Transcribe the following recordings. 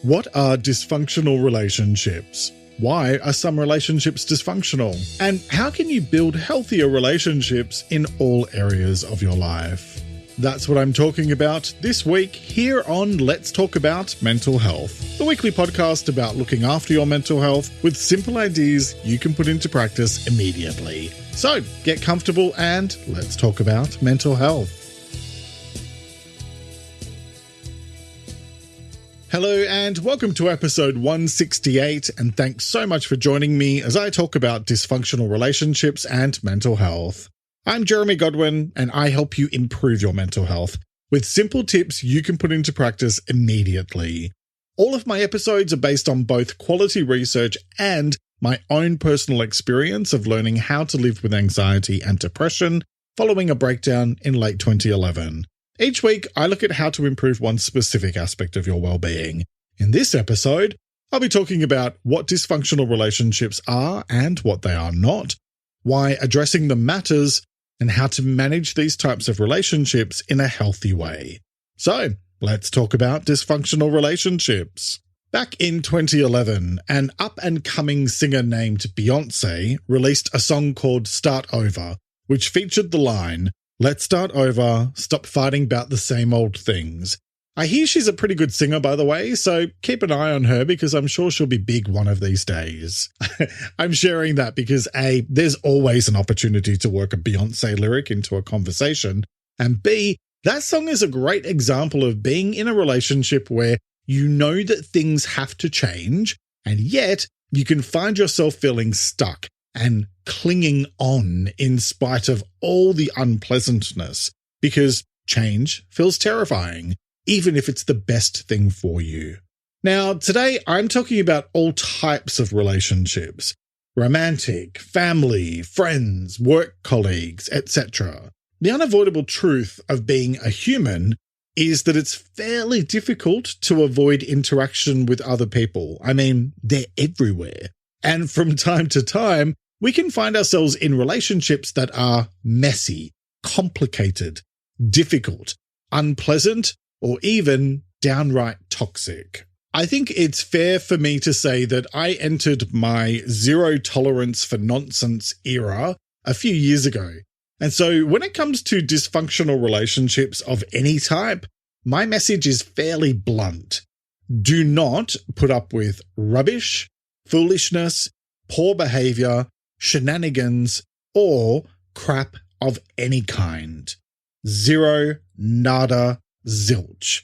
What are dysfunctional relationships? Why are some relationships dysfunctional? And how can you build healthier relationships in all areas of your life? That's what I'm talking about this week here on Let's Talk About Mental Health, the weekly podcast about looking after your mental health with simple ideas you can put into practice immediately. So get comfortable and let's talk about mental health. Hello and welcome to episode 168, and thanks so much for joining me as I talk about dysfunctional relationships and mental health. I'm Jeremy Godwin, and I help you improve your mental health with simple tips you can put into practice immediately. All of my episodes are based on both quality research and my own personal experience of learning how to live with anxiety and depression following a breakdown in late 2011. Each week, I look at how to improve one specific aspect of your well-being. In this episode, I'll be talking about what dysfunctional relationships are and what they are not, why addressing them matters, and how to manage these types of relationships in a healthy way. So, let's talk about dysfunctional relationships. Back in 2011, an up-and-coming singer named Beyoncé released a song called Start Over, which featured the line, "Let's start over, stop fighting about the same old things." I hear she's a pretty good singer, by the way, so keep an eye on her because I'm sure she'll be big one of these days. I'm sharing that because A, there's always an opportunity to work a Beyoncé lyric into a conversation, and B, that song is a great example of being in a relationship where you know that things have to change, and yet you can find yourself feeling stuck and clinging on in spite of all the unpleasantness, because change feels terrifying, even if it's the best thing for you. Now, today I'm talking about all types of relationships: romantic, family, friends, work colleagues, etc. The unavoidable truth of being a human is that it's fairly difficult to avoid interaction with other people. I mean, they're everywhere. And from time to time, we can find ourselves in relationships that are messy, complicated, difficult, unpleasant, or even downright toxic. I think it's fair for me to say that I entered my zero tolerance for nonsense era a few years ago. And so when it comes to dysfunctional relationships of any type, my message is fairly blunt. Do not put up with rubbish, foolishness, poor behavior, shenanigans, or crap of any kind. Zero, nada, zilch.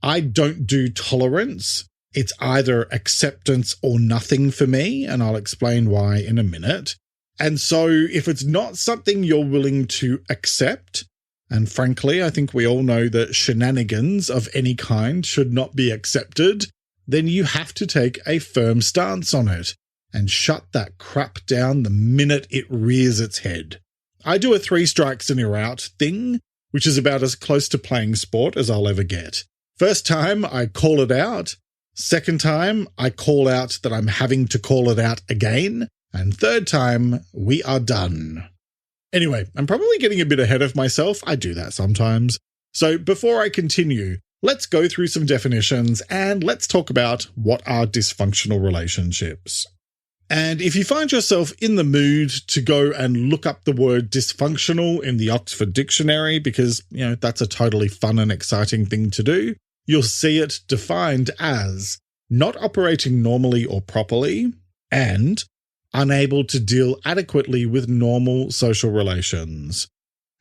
I don't do tolerance. It's either acceptance or nothing for me, and I'll explain why in a minute. And so if it's not something you're willing to accept, and frankly, I think we all know that shenanigans of any kind should not be accepted, then you have to take a firm stance on it and shut that crap down the minute it rears its head. I do a 3 strikes and you're out thing, which is about as close to playing sport as I'll ever get. First time, I call it out. Second time, I call out that I'm having to call it out again. And third time, we are done. Anyway, I'm probably getting a bit ahead of myself. I do that sometimes. So before I continue, let's go through some definitions and let's talk about what are dysfunctional relationships. And if you find yourself in the mood to go and look up the word dysfunctional in the Oxford Dictionary, because, that's a totally fun and exciting thing to do, you'll see it defined as not operating normally or properly and unable to deal adequately with normal social relations.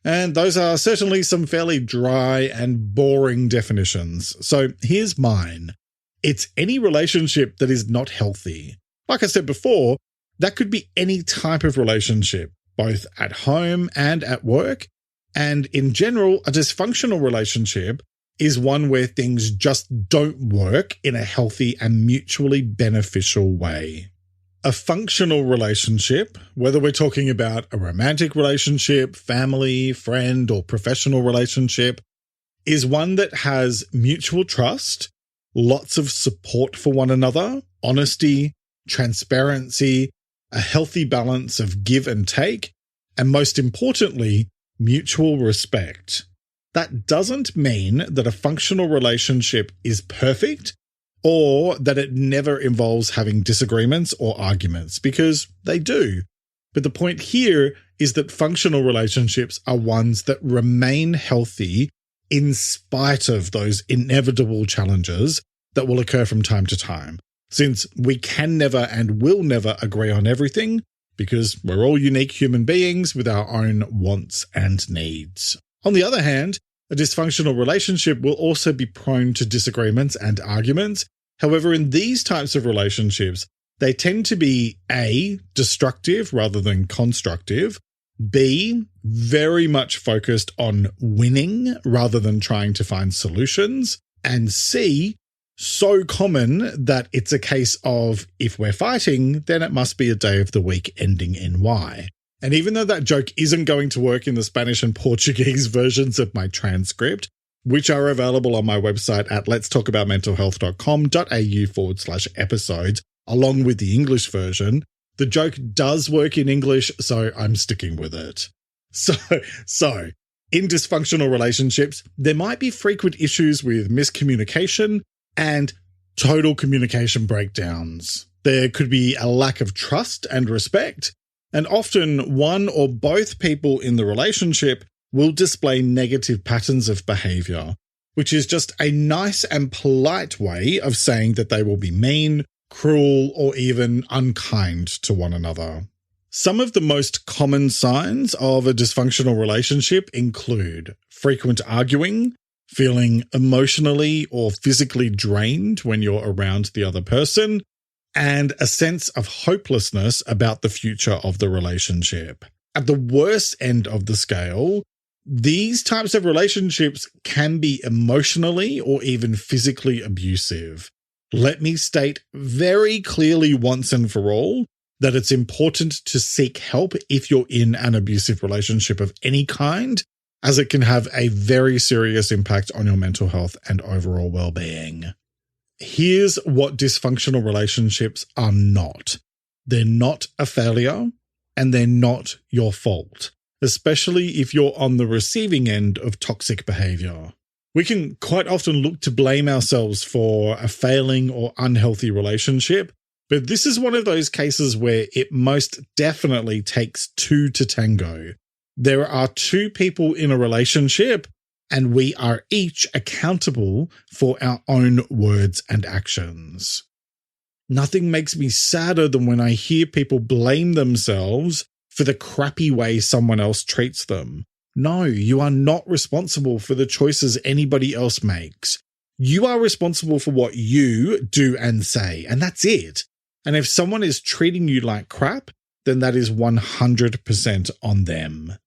And those are certainly some fairly dry and boring definitions. So here's mine. It's any relationship that is not healthy. Like I said before, that could be any type of relationship, both at home and at work. And in general, a dysfunctional relationship is one where things just don't work in a healthy and mutually beneficial way. A functional relationship, whether we're talking about a romantic relationship, family, friend, or professional relationship, is one that has mutual trust, lots of support for one another, honesty, transparency, a healthy balance of give and take, and most importantly, mutual respect. That doesn't mean that a functional relationship is perfect, or that it never involves having disagreements or arguments, because they do. But the point here is that functional relationships are ones that remain healthy in spite of those inevitable challenges that will occur from time to time, since we can never and will never agree on everything, because we're all unique human beings with our own wants and needs. On the other hand, a dysfunctional relationship will also be prone to disagreements and arguments. However, in these types of relationships, they tend to be A, destructive rather than constructive, B, very much focused on winning rather than trying to find solutions, and C, so common that it's a case of if we're fighting, then it must be a day of the week ending in Y. And even though that joke isn't going to work in the Spanish and Portuguese versions of my transcript, which are available on my website at letstalkaboutmentalhealth.com.au/episodes, along with the English version, the joke does work in English, so I'm sticking with it. So, in dysfunctional relationships, there might be frequent issues with miscommunication and total communication breakdowns. There could be a lack of trust and respect, and often one or both people in the relationship will display negative patterns of behavior, which is just a nice and polite way of saying that they will be mean, cruel, or even unkind to one another. Some of the most common signs of a dysfunctional relationship include frequent arguing, feeling emotionally or physically drained when you're around the other person, and a sense of hopelessness about the future of the relationship. At the worst end of the scale, these types of relationships can be emotionally or even physically abusive. Let me state very clearly once and for all that it's important to seek help if you're in an abusive relationship of any kind, as it can have a very serious impact on your mental health and overall well-being. Here's what dysfunctional relationships are not. They're not a failure, and they're not your fault, especially if you're on the receiving end of toxic behavior. We can quite often look to blame ourselves for a failing or unhealthy relationship, but this is one of those cases where it most definitely takes two to tango. There are two people in a relationship, and we are each accountable for our own words and actions. Nothing makes me sadder than when I hear people blame themselves for the crappy way someone else treats them. No, you are not responsible for the choices anybody else makes. You are responsible for what you do and say, and that's it. And if someone is treating you like crap, then that is 100% on them.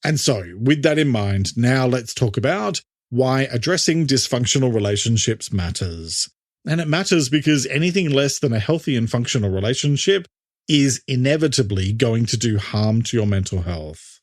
And so, with that in mind, now let's talk about why addressing dysfunctional relationships matters. And it matters because anything less than a healthy and functional relationship is inevitably going to do harm to your mental health.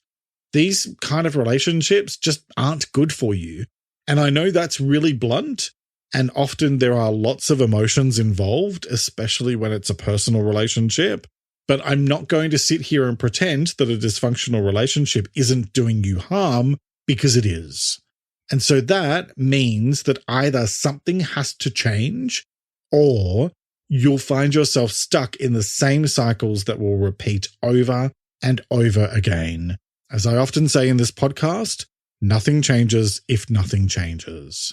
These kind of relationships just aren't good for you. And I know that's really blunt, and often there are lots of emotions involved, especially when it's a personal relationship. But I'm not going to sit here and pretend that a dysfunctional relationship isn't doing you harm, because it is. And so that means that either something has to change, or you'll find yourself stuck in the same cycles that will repeat over and over again. As I often say in this podcast, nothing changes if nothing changes.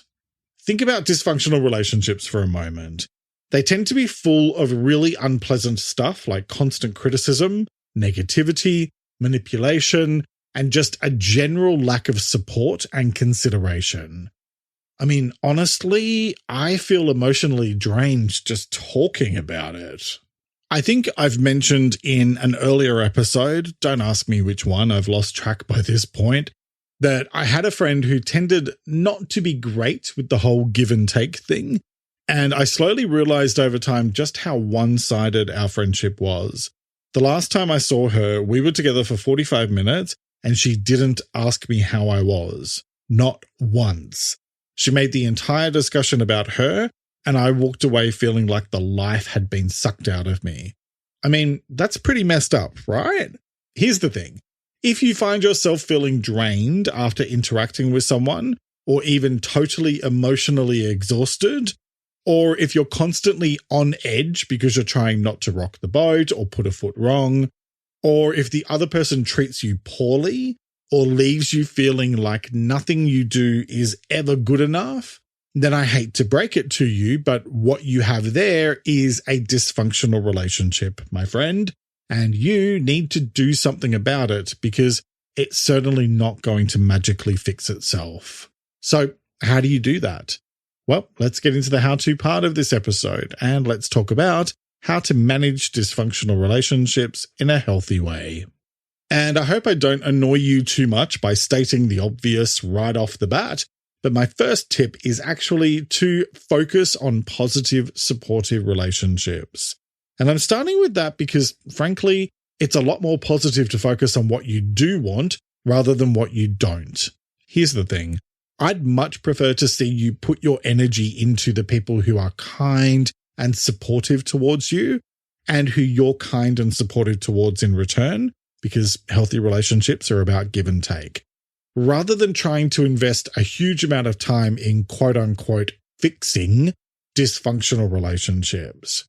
Think about dysfunctional relationships for a moment. They tend to be full of really unpleasant stuff like constant criticism, negativity, manipulation, and just a general lack of support and consideration. I mean, honestly, I feel emotionally drained just talking about it. I think I've mentioned in an earlier episode, don't ask me which one, I've lost track by this point, that I had a friend who tended not to be great with the whole give and take thing. And I slowly realized over time just how one-sided our friendship was. The last time I saw her, we were together for 45 minutes and she didn't ask me how I was. Not once. She made the entire discussion about her, and I walked away feeling like the life had been sucked out of me. I mean, that's pretty messed up, right? Here's the thing. If you find yourself feeling drained after interacting with someone, or even totally emotionally exhausted, or if you're constantly on edge because you're trying not to rock the boat or put a foot wrong, or if the other person treats you poorly or leaves you feeling like nothing you do is ever good enough, then I hate to break it to you, but what you have there is a dysfunctional relationship, my friend, and you need to do something about it because it's certainly not going to magically fix itself. So how do you do that? Well, let's get into the how-to part of this episode, and let's talk about how to manage dysfunctional relationships in a healthy way. And I hope I don't annoy you too much by stating the obvious right off the bat, but my first tip is actually to focus on positive, supportive relationships. And I'm starting with that because, frankly, it's a lot more positive to focus on what you do want rather than what you don't. Here's the thing. I'd much prefer to see you put your energy into the people who are kind and supportive towards you and who you're kind and supportive towards in return, because healthy relationships are about give and take, rather than trying to invest a huge amount of time in quote-unquote fixing dysfunctional relationships.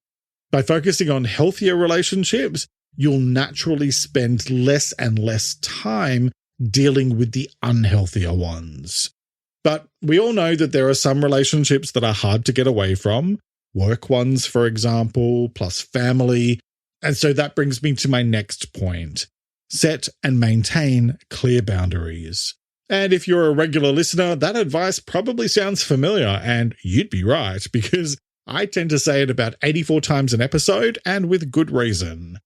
By focusing on healthier relationships, you'll naturally spend less and less time dealing with the unhealthier ones. But we all know that there are some relationships that are hard to get away from, work ones, for example, plus family. And so that brings me to my next point. Set and maintain clear boundaries. And if you're a regular listener, that advice probably sounds familiar, and you'd be right, because I tend to say it about 84 times an episode, and with good reason.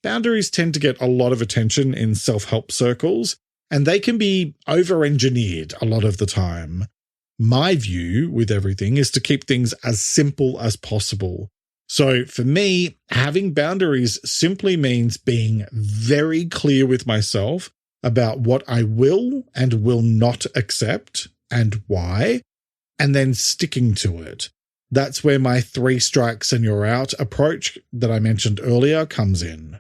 Boundaries tend to get a lot of attention in self-help circles, and they can be over-engineered a lot of the time. My view with everything is to keep things as simple as possible. So for me, having boundaries simply means being very clear with myself about what I will and will not accept and why, and then sticking to it. That's where my 3 strikes and you're out approach that I mentioned earlier comes in.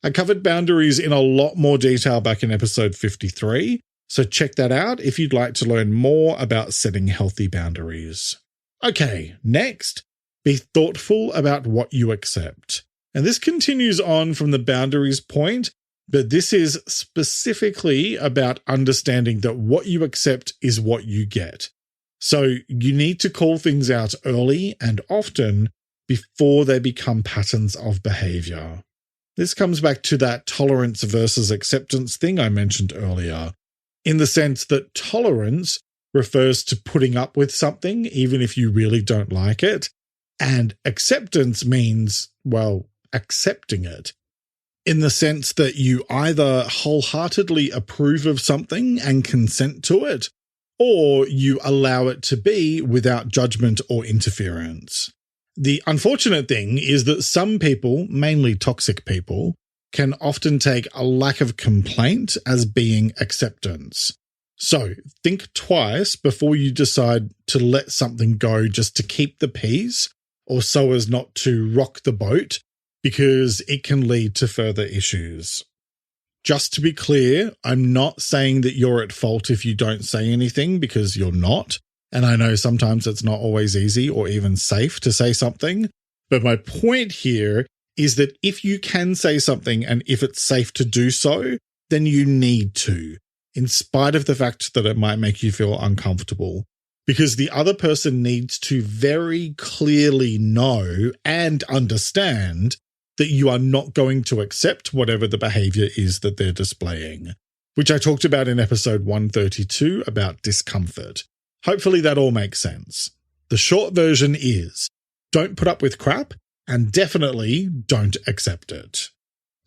I covered boundaries in a lot more detail back in episode 53, so check that out if you'd like to learn more about setting healthy boundaries. Okay, next, be thoughtful about what you accept. And this continues on from the boundaries point, but this is specifically about understanding that what you accept is what you get. So you need to call things out early and often before they become patterns of behavior. This comes back to that tolerance versus acceptance thing I mentioned earlier, in the sense that tolerance refers to putting up with something even if you really don't like it, and acceptance means, well, accepting it, in the sense that you either wholeheartedly approve of something and consent to it, or you allow it to be without judgment or interference. The unfortunate thing is that some people, mainly toxic people, can often take a lack of complaint as being acceptance. So think twice before you decide to let something go just to keep the peace or so as not to rock the boat, because it can lead to further issues. Just to be clear, I'm not saying that you're at fault if you don't say anything, because you're not. And I know sometimes it's not always easy or even safe to say something. But my point here is that if you can say something and if it's safe to do so, then you need to, in spite of the fact that it might make you feel uncomfortable. Because the other person needs to very clearly know and understand that you are not going to accept whatever the behavior is that they're displaying, which I talked about in episode 132 about discomfort. Hopefully that all makes sense. The short version is, don't put up with crap and definitely don't accept it.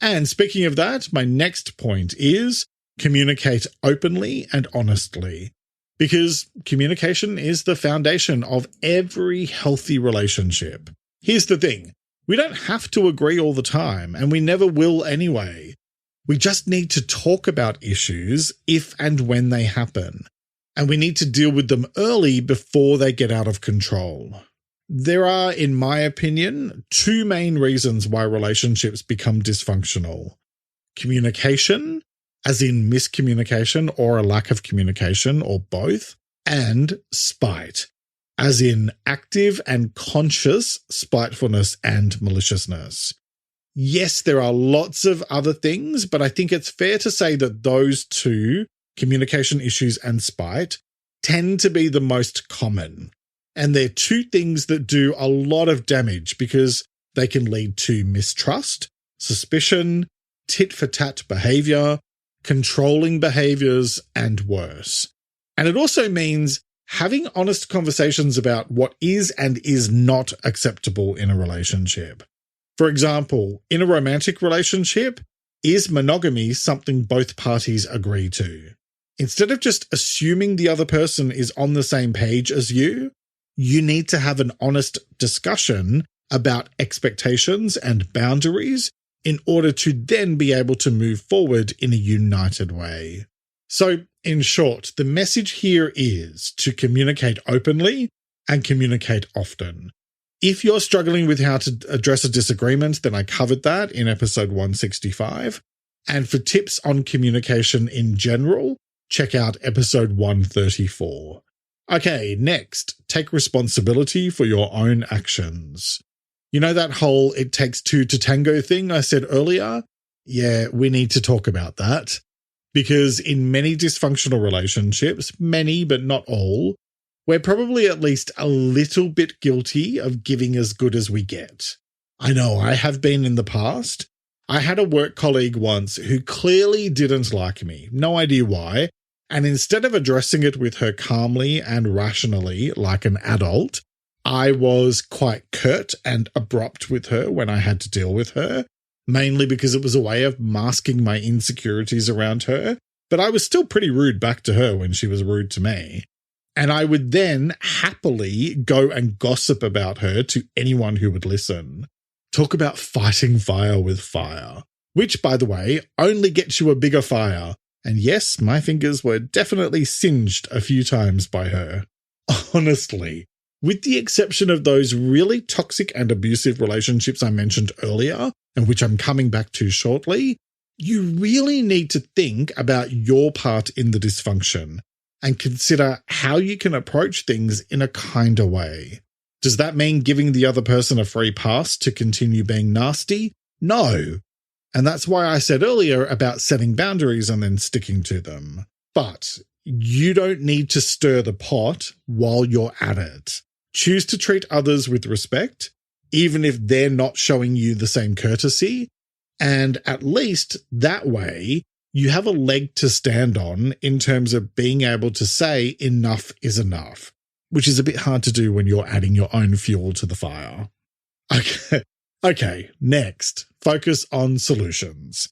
And speaking of that, my next point is communicate openly and honestly, because communication is the foundation of every healthy relationship. Here's the thing. We don't have to agree all the time, and we never will anyway. We just need to talk about issues if and when they happen, and we need to deal with them early before they get out of control. There are, in my opinion, 2 main reasons why relationships become dysfunctional. Communication, as in miscommunication or a lack of communication or both, and spite, as in active and conscious spitefulness and maliciousness. Yes, there are lots of other things, but I think it's fair to say that those two, communication issues and spite, tend to be the most common. And they're two things that do a lot of damage because they can lead to mistrust, suspicion, tit-for-tat behavior, controlling behaviors, and worse. And it also means having honest conversations about what is and is not acceptable in a relationship. For example, in a romantic relationship, is monogamy something both parties agree to? Instead of just assuming the other person is on the same page as you need to have an honest discussion about expectations and boundaries in order to then be able to move forward in a united way. So, in short, the message here is to communicate openly and communicate often. If you're struggling with how to address a disagreement, then I covered that in episode 165. And for tips on communication in general, check out episode 134. Okay, next, take responsibility for your own actions. You know that whole it takes two to tango thing I said earlier? Yeah, we need to talk about that. Because in many dysfunctional relationships, many but not all, we're probably at least a little bit guilty of giving as good as we get. I know I have been in the past. I had a work colleague once who clearly didn't like me, no idea why, and instead of addressing it with her calmly and rationally like an adult, I was quite curt and abrupt with her when I had to deal with her, mainly because it was a way of masking my insecurities around her, but I was still pretty rude back to her when she was rude to me. And I would then happily go and gossip about her to anyone who would listen. Talk about fighting fire with fire, which, by the way, only gets you a bigger fire. And yes, my fingers were definitely singed a few times by her. Honestly, with the exception of those really toxic and abusive relationships I mentioned earlier, and which I'm coming back to shortly, you really need to think about your part in the dysfunction and consider how you can approach things in a kinder way. Does that mean giving the other person a free pass to continue being nasty? No. And that's why I said earlier about setting boundaries and then sticking to them. But you don't need to stir the pot while you're at it. Choose to treat others with respect, even if they're not showing you the same courtesy. And at least that way, you have a leg to stand on in terms of being able to say enough is enough, which is a bit hard to do when you're adding your own fuel to the fire. Okay, next, focus on solutions.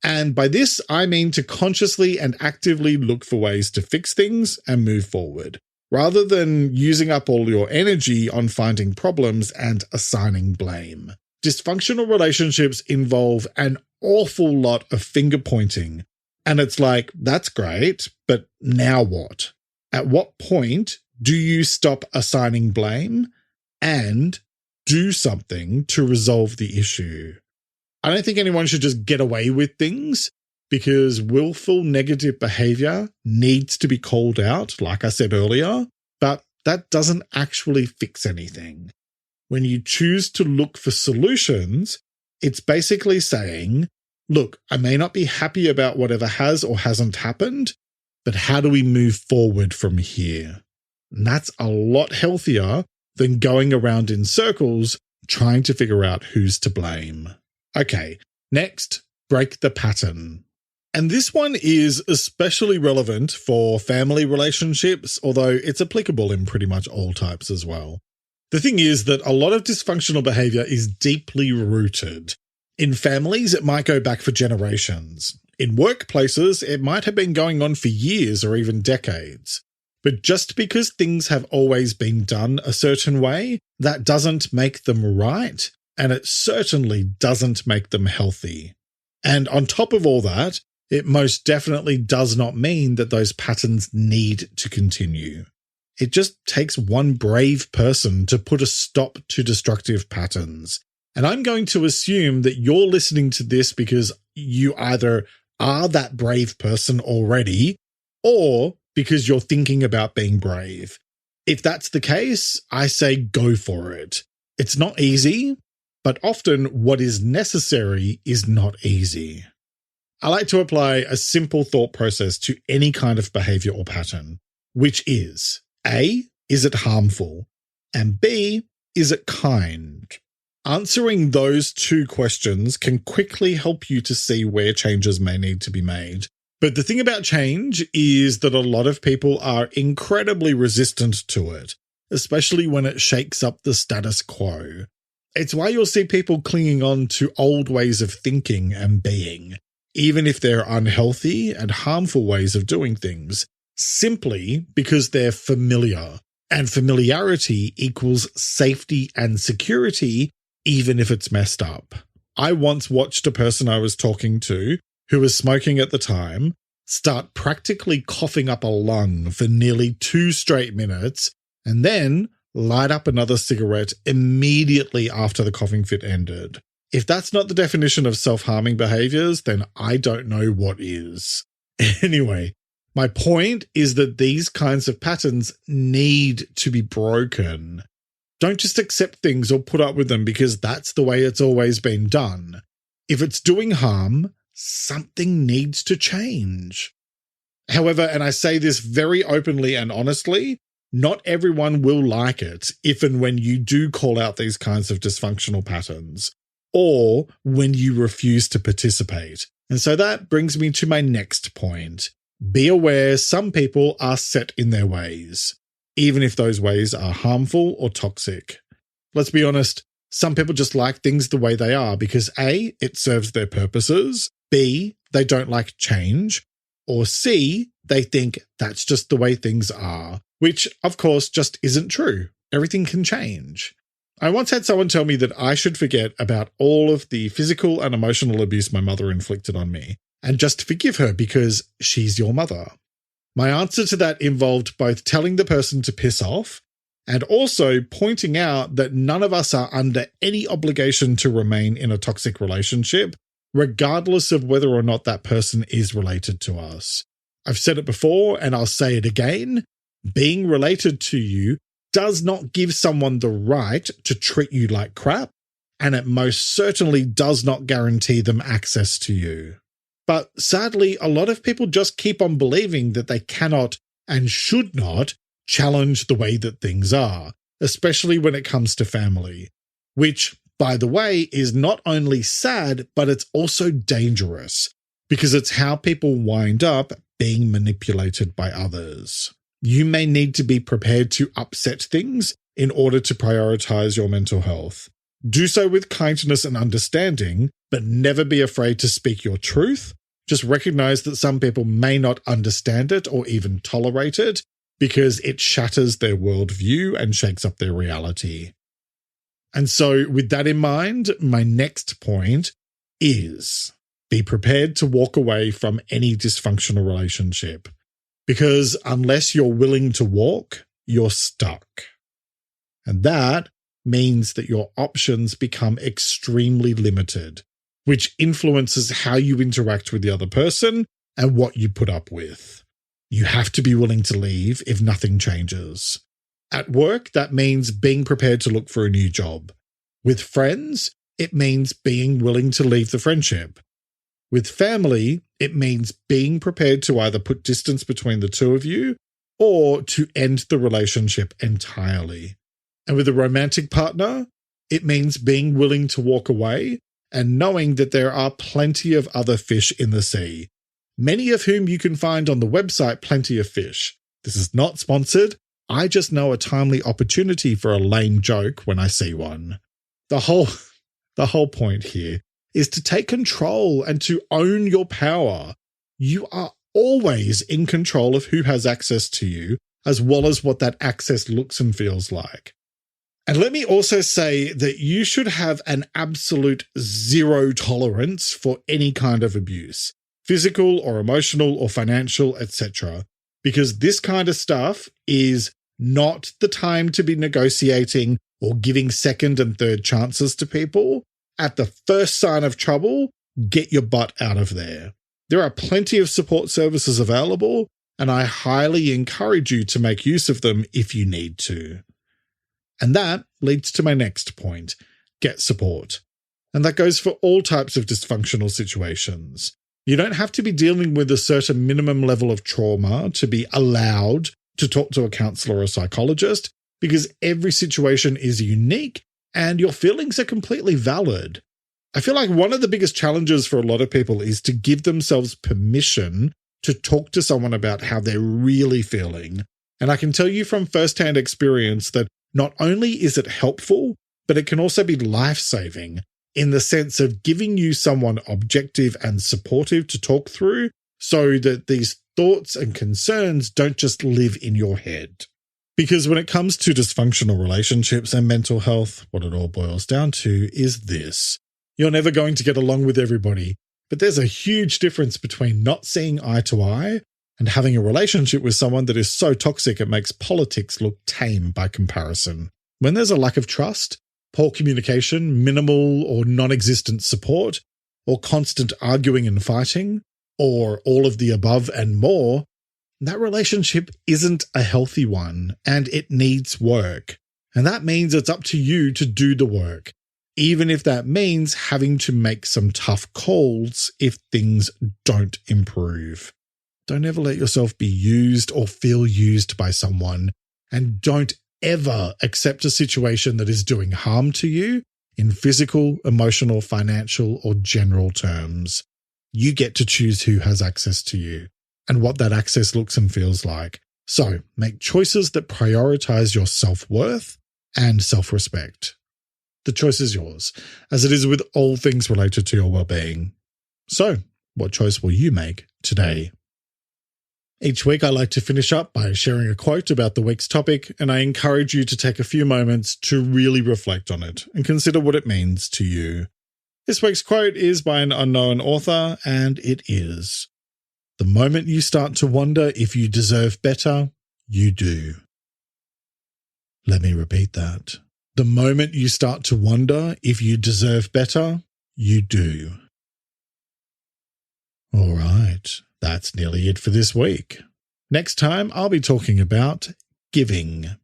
And by this, I mean to consciously and actively look for ways to fix things and move forward, rather than using up all your energy on finding problems and assigning blame. Dysfunctional relationships involve an awful lot of finger pointing. And it's like, that's great, but now what? At what point do you stop assigning blame and do something to resolve the issue? I don't think anyone should just get away with things, because willful negative behavior needs to be called out, like I said earlier, but that doesn't actually fix anything. When you choose to look for solutions, it's basically saying, look, I may not be happy about whatever has or hasn't happened, but how do we move forward from here? And that's a lot healthier than going around in circles trying to figure out who's to blame. Okay, next, break the pattern. And this one is especially relevant for family relationships, although it's applicable in pretty much all types as well. The thing is that a lot of dysfunctional behavior is deeply rooted. In families, it might go back for generations. In workplaces, it might have been going on for years or even decades. But just because things have always been done a certain way, that doesn't make them right, and it certainly doesn't make them healthy. And on top of all that, it most definitely does not mean that those patterns need to continue. It just takes one brave person to put a stop to destructive patterns. And I'm going to assume that you're listening to this because you either are that brave person already, or because you're thinking about being brave. If that's the case, I say go for it. It's not easy, but often what is necessary is not easy. I like to apply a simple thought process to any kind of behavior or pattern, which is A, is it harmful? And B, is it kind? Answering those two questions can quickly help you to see where changes may need to be made. But the thing about change is that a lot of people are incredibly resistant to it, especially when it shakes up the status quo. It's why you'll see people clinging on to old ways of thinking and being, even if they're unhealthy and harmful ways of doing things, simply because they're familiar. And familiarity equals safety and security, even if it's messed up. I once watched a person I was talking to, who was smoking at the time, start practically coughing up a lung for nearly 2 straight minutes, and then light up another cigarette immediately after the coughing fit ended. If that's not the definition of self-harming behaviors, then I don't know what is. Anyway, my point is that these kinds of patterns need to be broken. Don't just accept things or put up with them because that's the way it's always been done. If it's doing harm, something needs to change. However, and I say this very openly and honestly, not everyone will like it if and when you do call out these kinds of dysfunctional patterns, or when you refuse to participate. And so that brings me to my next point. Be aware some people are set in their ways, even if those ways are harmful or toxic. Let's be honest, some people just like things the way they are because A, it serves their purposes, B, they don't like change, or C, they think that's just the way things are, which of course just isn't true. Everything can change. I once had someone tell me that I should forget about all of the physical and emotional abuse my mother inflicted on me and just forgive her because she's your mother. My answer to that involved both telling the person to piss off and also pointing out that none of us are under any obligation to remain in a toxic relationship, regardless of whether or not that person is related to us. I've said it before and I'll say it again. Being related to you does not give someone the right to treat you like crap, and it most certainly does not guarantee them access to you. But sadly, a lot of people just keep on believing that they cannot and should not challenge the way that things are, especially when it comes to family, which, by the way, is not only sad, but it's also dangerous because it's how people wind up being manipulated by others. You may need to be prepared to upset things in order to prioritize your mental health. Do so with kindness and understanding, but never be afraid to speak your truth. Just recognize that some people may not understand it or even tolerate it because it shatters their worldview and shakes up their reality. And so with that in mind, my next point is be prepared to walk away from any dysfunctional relationship. Because unless you're willing to walk, you're stuck. And that means that your options become extremely limited, which influences how you interact with the other person and what you put up with. You have to be willing to leave if nothing changes. At work, that means being prepared to look for a new job. With friends, it means being willing to leave the friendship. With family, it means being prepared to either put distance between the two of you or to end the relationship entirely. And with a romantic partner, it means being willing to walk away and knowing that there are plenty of other fish in the sea, many of whom you can find on the website Plenty of Fish. This is not sponsored. I just know a timely opportunity for a lame joke when I see one. The whole point here is to take control and to own your power. You are always in control of who has access to you, as well as what that access looks and feels like. And let me also say that you should have an absolute zero tolerance for any kind of abuse, physical or emotional or financial, etc. Because this kind of stuff is not the time to be negotiating or giving second and third chances to people. At the first sign of trouble, get your butt out of there. There are plenty of support services available, and I highly encourage you to make use of them if you need to. And that leads to my next point: get support. And that goes for all types of dysfunctional situations. You don't have to be dealing with a certain minimum level of trauma to be allowed to talk to a counselor or a psychologist, because every situation is unique and your feelings are completely valid. I feel like one of the biggest challenges for a lot of people is to give themselves permission to talk to someone about how they're really feeling. And I can tell you from firsthand experience that not only is it helpful, but it can also be life-saving in the sense of giving you someone objective and supportive to talk through so that these thoughts and concerns don't just live in your head. Because when it comes to dysfunctional relationships and mental health, what it all boils down to is this: you're never going to get along with everybody, but there's a huge difference between not seeing eye to eye and having a relationship with someone that is so toxic it makes politics look tame by comparison. When there's a lack of trust, poor communication, minimal or non-existent support, or constant arguing and fighting, or all of the above and more, that relationship isn't a healthy one, and it needs work. And that means it's up to you to do the work, even if that means having to make some tough calls if things don't improve. Don't ever let yourself be used or feel used by someone, and don't ever accept a situation that is doing harm to you in physical, emotional, financial, or general terms. You get to choose who has access to you and what that access looks and feels like. So make choices that prioritize your self-worth and self-respect. The choice is yours, as it is with all things related to your well-being. So, what choice will you make today? Each week I like to finish up by sharing a quote about the week's topic, and I encourage you to take a few moments to really reflect on it and consider what it means to you. This week's quote is by an unknown author, and it is: "The moment you start to wonder if you deserve better, you do." Let me repeat that. The moment you start to wonder if you deserve better, you do. All right, that's nearly it for this week. Next time, I'll be talking about giving.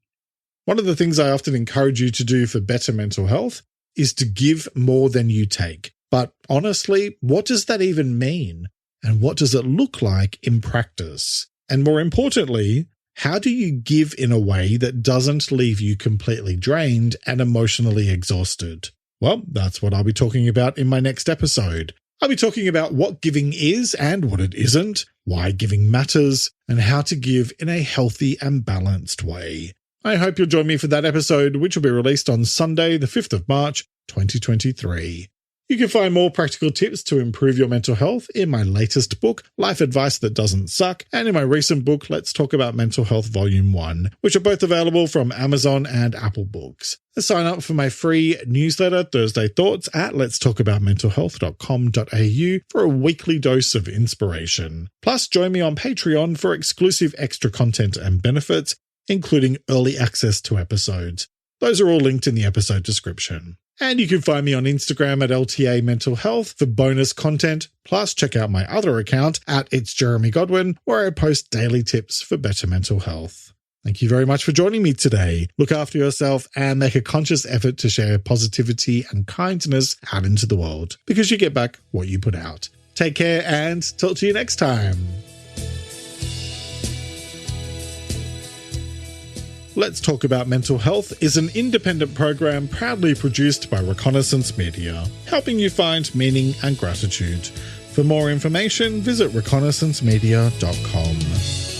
One of the things I often encourage you to do for better mental health is to give more than you take. But honestly, what does that even mean? And what does it look like in practice? And more importantly, how do you give in a way that doesn't leave you completely drained and emotionally exhausted? Well, that's what I'll be talking about in my next episode. I'll be talking about what giving is and what it isn't, why giving matters, and how to give in a healthy and balanced way. I hope you'll join me for that episode, which will be released on Sunday, the 5th of March, 2023. You can find more practical tips to improve your mental health in my latest book, Life Advice That Doesn't Suck, and in my recent book, Let's Talk About Mental Health Volume 1, which are both available from Amazon and Apple Books. Sign up for my free newsletter, Thursday Thoughts, at letstalkaboutmentalhealth.com.au for a weekly dose of inspiration. Plus, join me on Patreon for exclusive extra content and benefits, including early access to episodes. Those are all linked in the episode description. And you can find me on Instagram at LTA Mental Health for bonus content. Plus, check out my other account at It's Jeremy Godwin, where I post daily tips for better mental health. Thank you very much for joining me today. Look after yourself and make a conscious effort to share positivity and kindness out into the world, because you get back what you put out. Take care and talk to you next time. Let's Talk About Mental Health is an independent program proudly produced by Reconnaissance Media, helping you find meaning and gratitude. For more information, visit reconnaissancemedia.com.